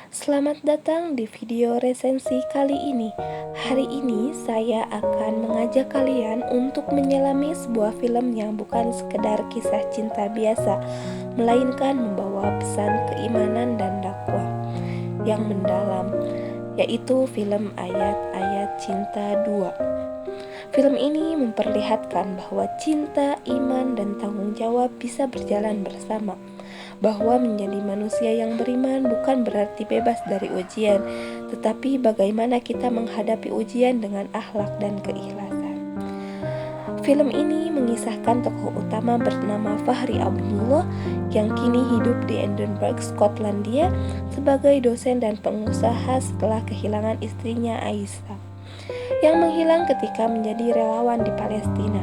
Selamat datang di video resensi kali ini. Hari ini saya akan mengajak kalian untuk menyelami sebuah film yang bukan sekedar kisah cinta biasa, melainkan membawa pesan keimanan dan dakwah yang mendalam, yaitu film Ayat-Ayat Cinta 2. Film ini memperlihatkan bahwa cinta, iman, dan tanggung jawab bisa berjalan bersama. Bahwa menjadi manusia yang beriman bukan berarti bebas dari ujian, tetapi bagaimana kita menghadapi ujian dengan akhlak dan keikhlasan. Film ini mengisahkan tokoh utama bernama Fahri Abdullah yang kini hidup di Edinburgh, Skotlandia sebagai dosen dan pengusaha setelah kehilangan istrinya Aisyah yang menghilang ketika menjadi relawan di Palestina.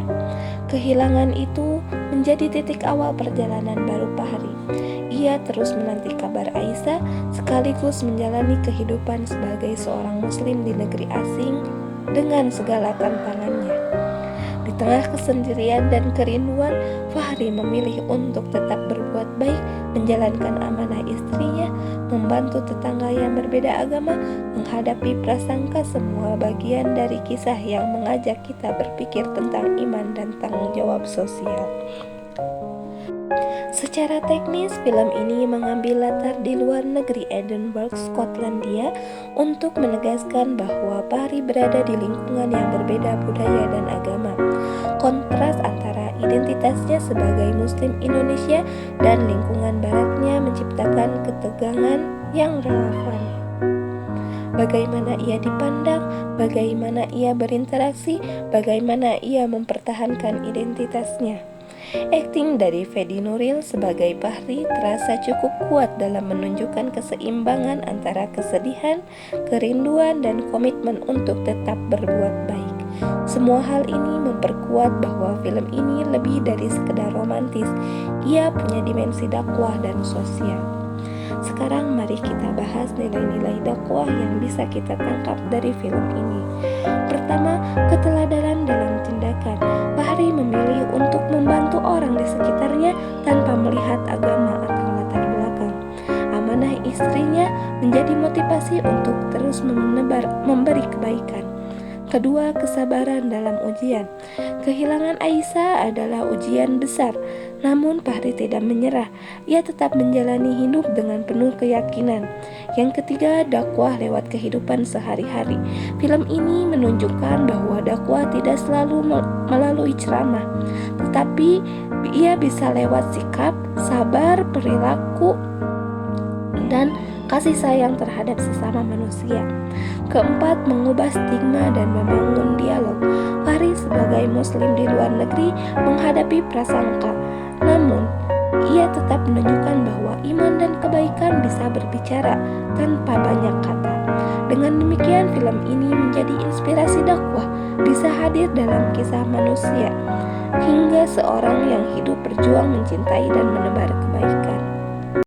Kehilangan itu menjadi titik awal perjalanan baru Fahri. Ia terus menanti kabar Aisyah sekaligus menjalani kehidupan sebagai seorang muslim di negeri asing dengan segala tantangannya. Di tengah kesendirian dan kerinduan, Fahri memilih untuk tetap berbuat baik, menjalankan amanah istrinya, membantu tetangga yang berbeda agama, menghadapi prasangka. Semua bagian dari kisah yang mengajak kita berpikir tentang iman dan tanggung jawab sosial. Secara teknis, film ini mengambil latar di luar negeri Edinburgh, Skotlandia untuk menegaskan bahwa Fahri berada di lingkungan yang berbeda budaya dan agama. Kontras antara identitasnya sebagai Muslim Indonesia dan lingkungan baratnya menciptakan ketegangan yang relevan. Bagaimana ia dipandang, bagaimana ia berinteraksi, bagaimana ia mempertahankan identitasnya. Akting dari Fedi Nuril sebagai Fahri terasa cukup kuat dalam menunjukkan keseimbangan antara kesedihan, kerinduan, dan komitmen untuk tetap berbuat baik. Semua hal ini memperkuat bahwa film ini lebih dari sekedar romantis. Ia punya dimensi dakwah dan sosial. Sekarang mari kita bahas nilai-nilai dakwah yang bisa kita tangkap dari film ini. Pertama, keteladanan dalam tindakan. Fahri memilih untuk membantu orang di sekitarnya tanpa melihat agama atau latar belakang. Amanah istrinya menjadi motivasi untuk terus memberi kebaikan. Kedua, kesabaran dalam ujian. Kehilangan Aisyah adalah ujian besar, namun Fahri tidak menyerah. Ia tetap menjalani hidup dengan penuh keyakinan. Yang ketiga, dakwah lewat kehidupan sehari-hari. Film ini menunjukkan bahwa dakwah tidak selalu melalui ceramah, tetapi ia bisa lewat sikap, sabar, perilaku, dan kasih sayang terhadap sesama manusia. Keempat, mengubah stigma dan membangun dialog. Fahri sebagai muslim di luar negeri menghadapi prasangka, namun ia tetap menunjukkan bahwa iman dan kebaikan bisa berbicara tanpa banyak kata. Dengan demikian, film ini menjadi inspirasi dakwah, bisa hadir dalam kisah manusia, hingga seorang yang hidup berjuang mencintai dan menebar kebaikan.